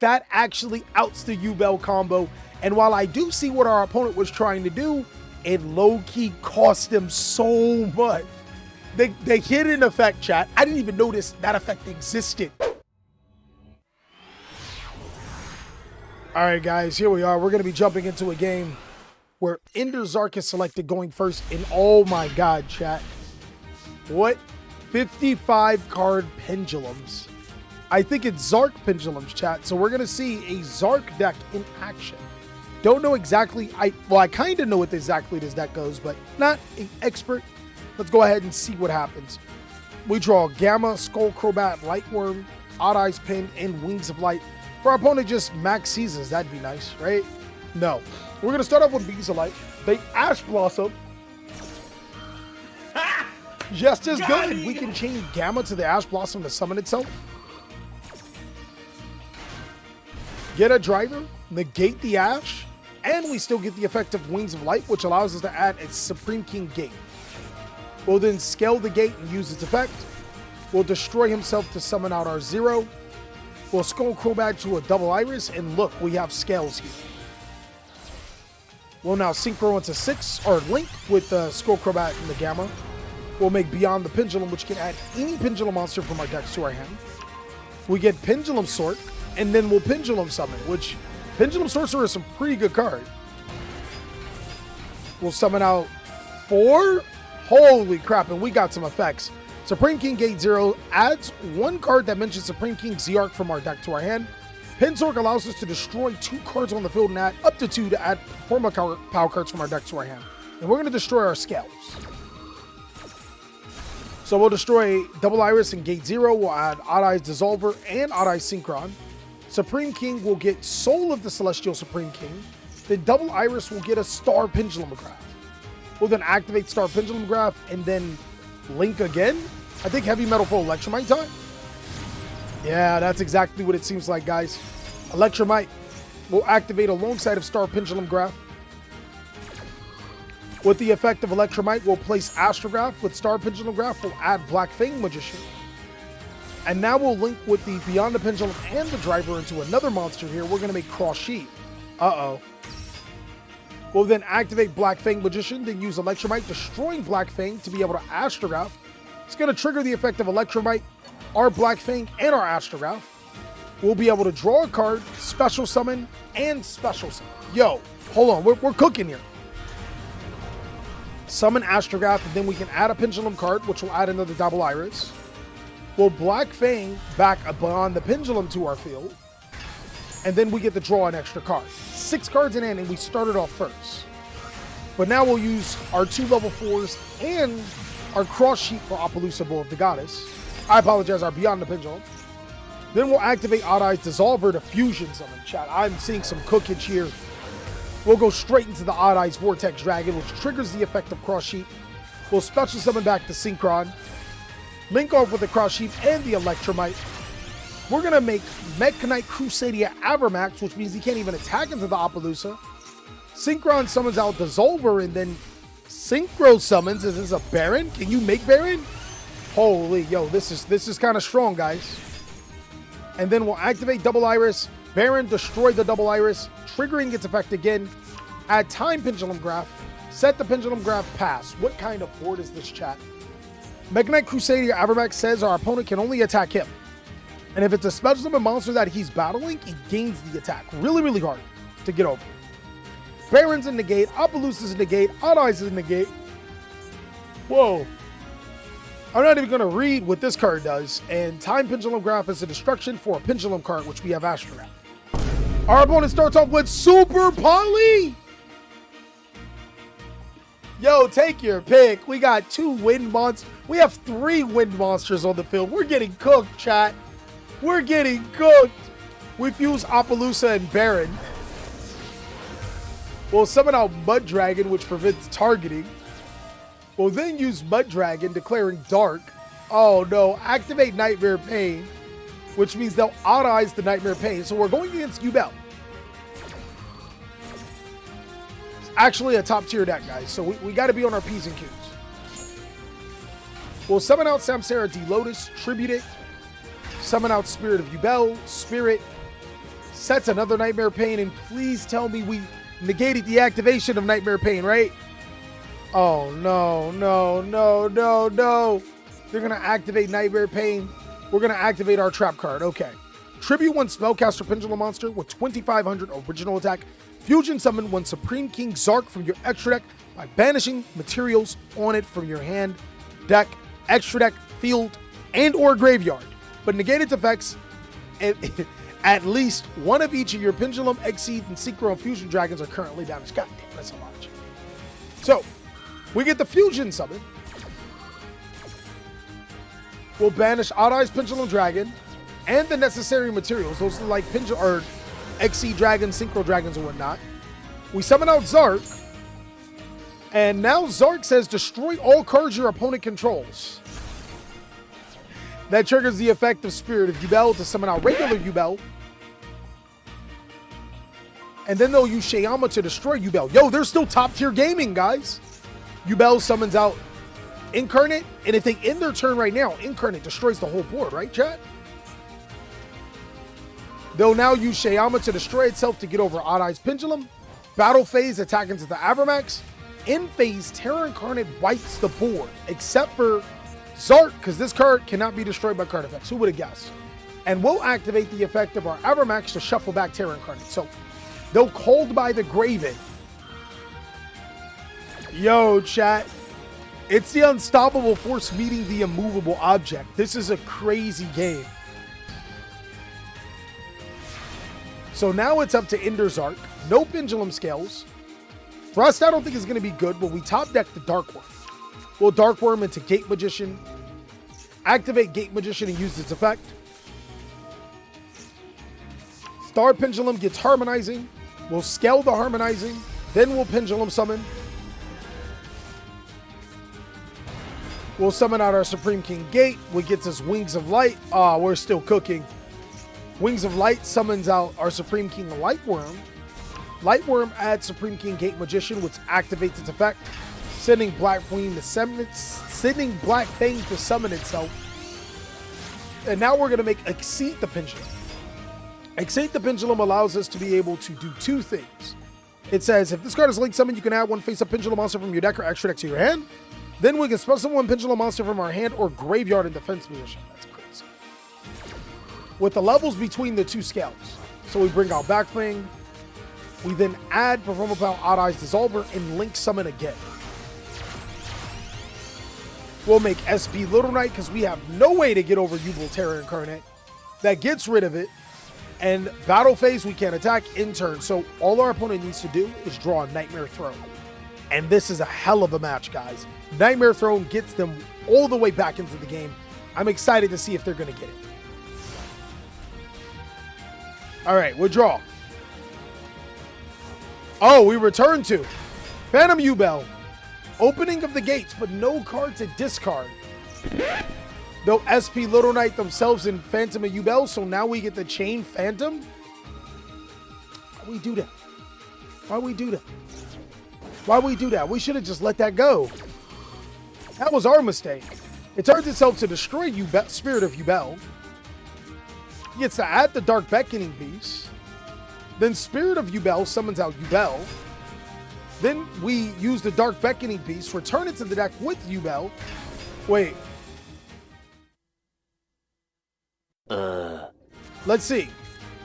That actually outs the Yubel combo. And while I do see what our opponent was trying to do, it low-key cost them so much. They hit an effect, chat. I didn't even notice that effect existed. All right, guys, here we are. We're going to be jumping into a game where Ender Zark is selected going first. And oh my God, chat. What? 55 card pendulums. I think it's Zark pendulums, chat. So we're going to see a Zark deck in action. Don't know exactly. I kind of know what exactly this deck goes, but not an expert. Let's go ahead and see what happens. We draw Gamma, Skull Crobat, Lightworm, Odd Eyes Pin, and Wings of Light. For our opponent, just max seasons. That'd be nice, right? No. We're going to start off with Wings of Light. They Ash Blossom. Just as good. We can change Gamma to the Ash Blossom to summon itself. Get a driver, negate the Ash, and we still get the effect of Wings of Light, which allows us to add its Supreme King Gate. We'll then scale the gate and use its effect. We'll destroy himself to summon out our 0. We'll Skull Crobat to a double Iris, and look, we have scales here. We'll now synchro into 6, or link with the Skull Crobat and the Gamma. We'll make Beyond the Pendulum, which can add any Pendulum monster from our decks to our hand. We get Pendulum Sort, and then we'll Pendulum Summon, which Pendulum Sorcerer is some pretty good card. We'll summon out 4. Holy crap, and we got some effects. Supreme King Gate 0 adds 1 card that mentions Supreme King Zark from our deck to our hand. Pinzork allows us to destroy 2 cards on the field and add up to 2 to add Performa power cards from our deck to our hand. And we're going to destroy our scales. So we'll destroy Double Iris and Gate 0. We'll add Odd Eyes Dissolver and Odd Eyes Synchron. Supreme King will get Soul of the Celestial Supreme King. Then Double Iris will get a Star Pendulum Graph. We'll then activate Star Pendulum Graph and then link again. I think Heavy Metal for Electromite time. Yeah, that's exactly what it seems like, guys. Electromite will activate alongside of Star Pendulum Graph. With the effect of Electromite, we'll place Astrograph. With Star Pendulum Graph, we'll add Black Fang Magician. And now we'll link with the Beyond the Pendulum and the Driver into another monster here. We're going to make Cross Sheet. Uh-oh. We'll then activate Black Fang Magician, then use Electromite, destroying Black Fang to be able to Astrograph. It's going to trigger the effect of Electromite, our Black Fang, and our Astrograph. We'll be able to draw a card, Special Summon, and Special Summon. Yo, hold on, we're cooking here. Summon Astrograph, and then we can add a Pendulum card, which will add another Double Iris. We'll Black Fang back Beyond the Pendulum to our field. And then we get to draw an extra card. 6 cards in hand, and we started off first. But now we'll use our 2 level 4s and our Cross Sheet for Appaloosa Bow of the Goddess. I apologize, our Beyond the Pendulum. Then we'll activate Odd Eyes Dissolver to Fusion Summon. Chat, I'm seeing some cookage here. We'll go straight into the Odd Eyes Vortex Dragon, which triggers the effect of Cross Sheet. We'll Special Summon back to Synchron. Link off with the Cross Sheet and the Electromite. We're going to make Mech Knight Crusadia Avermax, which means he can't even attack into the Appaloosa. Synchron summons out Dissolver, and then Synchro summons. Is this a Baron? Can you make Baron? Holy, yo, this is kind of strong, guys. And then we'll activate Double Iris. Baron, destroy the Double Iris, triggering its effect again. Add Time Pendulum Graph. Set the Pendulum Graph pass. What kind of board is this, chat? Mech Knight Crusadia Avermax says our opponent can only attack him. And if it's a special summon monster that he's battling, he gains the attack. Really, really hard to get over. Baron's in negate, Appaloosa's in negate, Odd Eyes is in negate. Whoa. I'm not even going to read what this card does. And Time Pendulum Graph is a destruction for a Pendulum card, which we have Astrograph. Our opponent starts off with Super Poly. Yo, take your pick. We got 2 wind monsters. We have 3 wind monsters on the field. We're getting cooked, chat. We're getting cooked. We fuse Appaloosa and Baron. We'll summon out Mud Dragon, which prevents targeting. We'll then use Mud Dragon, declaring Dark. Oh no, activate Nightmare Pain, which means they'll Odd Eyes the Nightmare Pain. So we're going against Yubel. It's actually a top tier deck, guys. So we got to be on our P's and Q's. We'll summon out Samsara D Lotus, tribute it. Summon out Spirit of Yubel, Spirit. Sets another Nightmare Pain, and please tell me we negated the activation of Nightmare Pain, right? Oh, no, no, no, no, no. They're going to activate Nightmare Pain. We're going to activate our trap card. Okay. Tribute one Spellcaster Pendulum monster with 2,500 original attack. Fusion summon one Supreme King Zark from your extra deck by banishing materials on it from your hand, deck, extra deck, field, and or graveyard. But negate its effects, at least one of each of your Pendulum, Exceed, and Synchro Fusion Dragons are currently damaged. God damn, that's a lot. So, we get the Fusion summon. We'll banish Odd Eyes Pendulum Dragon and the necessary materials. Those are like Pendulum or Exceed Dragons, Synchro Dragons, and whatnot. We summon out Zark. And now Zark says destroy all cards your opponent controls. That triggers the effect of Spirit of Yubel to summon out regular Yubel. And then they'll use Shayama to destroy Yubel. Yo, they're still top tier gaming, guys. Yubel summons out Incarnate, and if they end their turn right now, Incarnate destroys the whole board, right, chat? They'll now use Shayama to destroy itself to get over Odd Eyes Pendulum. Battle phase, attack into the Abramax. In phase, Terra Incarnate wipes the board, except for Zark, because this card cannot be destroyed by card effects. Who would have guessed? And we'll activate the effect of our Abramax to shuffle back Terra Incarnate. So, they'll Called by the Graven. Yo, chat. It's the unstoppable force meeting the immovable object. This is a crazy game. So now it's up to Ender Zark. No Pendulum Scales. Thrust I don't think is going to be good, but we top deck the Dark Worm. We'll Dark Worm into Gate Magician. Activate Gate Magician and use its effect. Star Pendulum gets Harmonizing. We'll scale the Harmonizing. Then we'll Pendulum Summon. We'll summon out our Supreme King Gate, which gets us Wings of Light. We're still cooking. Wings of Light summons out our Supreme King Lightworm. Lightworm adds Supreme King Gate Magician, which activates its effect, sending Black Queen to sending Black Fang to summon itself. And now we're going to make Exceed the Pendulum. Exceed the Pendulum allows us to be able to do two things. It says, if this card is link summoned, you can add one face-up Pendulum monster from your deck or extra deck to your hand. Then we can special one Pendulum monster from our hand or graveyard in defense position. That's crazy. With the levels between the two scales. So we bring out Backfang. We then add Perform Upon Odd Eyes Dissolver and Link Summon again. We'll make SP Little Knight because we have no way to get over Yubel Terra Incarnate. That gets rid of it. And battle phase, we can't attack in turn. So all our opponent needs to do is draw a Nightmare Throne. And this is a hell of a match, guys. Nightmare Throne gets them all the way back into the game. I'm excited to see if they're going to get it. All right, we'll draw. Oh, we return to Phantom Yubel. Opening of the gates, but no card to discard. They'll SP Little Knight themselves in Phantom of Yubel, so now we get the Chain Phantom. Why we do that? Why we do that? Why we do that? We should have just let that go. That was our mistake. It turns itself to destroy Spirit of Yubel. He gets to add the Dark Beckoning Beast. Then Spirit of Yubel summons out Yubel. Then we use the Dark Beckoning Beast, return it to the deck with Yubel. Wait. Let's see.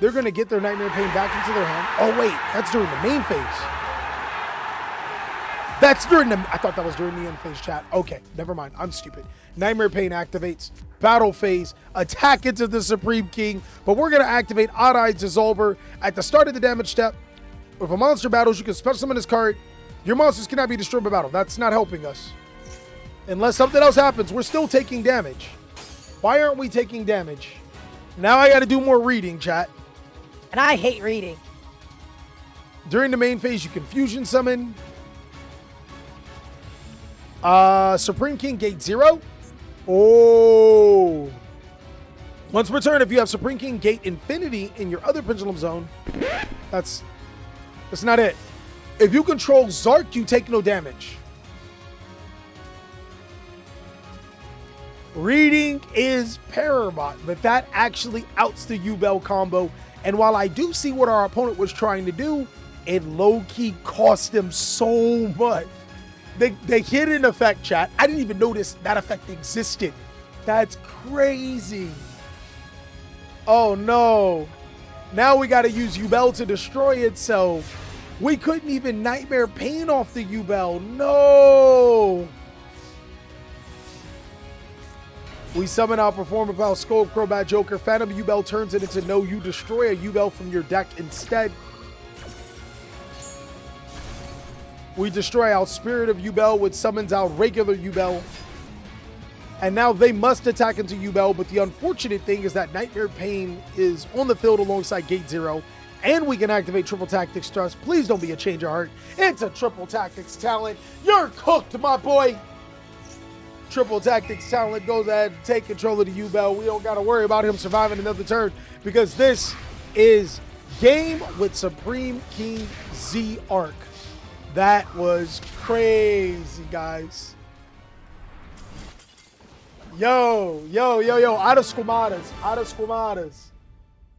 They're going to get their Nightmare Pain back into their hand. Oh, wait. That's during the main phase. That's during the... I thought that was during the end phase, chat. Okay, never mind. I'm stupid. Nightmare Pain activates. Battle phase. Attack into the Supreme King. But we're going to activate Odd Eyes Dissolver. At the start of the damage step, if a monster battles, you can special summon this card. Your monsters cannot be destroyed by battle. That's not helping us. Unless something else happens, we're still taking damage. Why aren't we taking damage? Now I got to do more reading, chat. And I hate reading. During the main phase, you can fusion summon Supreme King Gate 0. Oh. Once per turn, if you have Supreme King Gate Infinity in your other Pendulum Zone, that's not it. If you control Zark, you take no damage. Reading is paramount, but that actually outs the Yubel combo And while I do see what our opponent was trying to do, it low-key cost them so much. They hit an effect, chat. I didn't even notice that effect existed. That's crazy. Oh no. Now we got to use Yubel to destroy itself. We couldn't even Nightmare Pain off the Yubel. No. We summon our Performer Pal, Skull, Crobat, Joker, Phantom Yubel turns it into no. You destroy a Yubel from your deck instead. We destroy our Spirit of Yubel, which summons our regular Yubel. And now they must attack into Yubel, but the unfortunate thing is that Nightmare Pain is on the field alongside Gate Zero, and we can activate Triple Tactics Trust. Please don't be a change of heart. It's a Triple Tactics talent. You're cooked, my boy. Triple Tactics talent goes ahead and take control of the Yubel. We don't got to worry about him surviving another turn because this is game with Supreme King Z Arc. That was crazy, guys. Yo, out of Squamadas.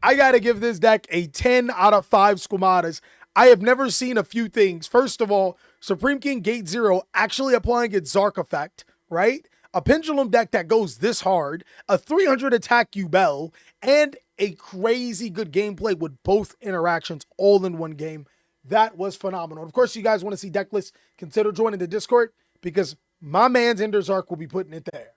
I got to give this deck a 10 out of 5 Squamadas. I have never seen a few things. First of all, Supreme King Gate Zero actually applying its Zark effect, right? A Pendulum deck that goes this hard, a 300 attack Yubel, and a crazy good gameplay with both interactions all in one game. That was phenomenal. Of course, you guys want to see deck lists, consider joining the Discord because my man's Ender Zark will be putting it there.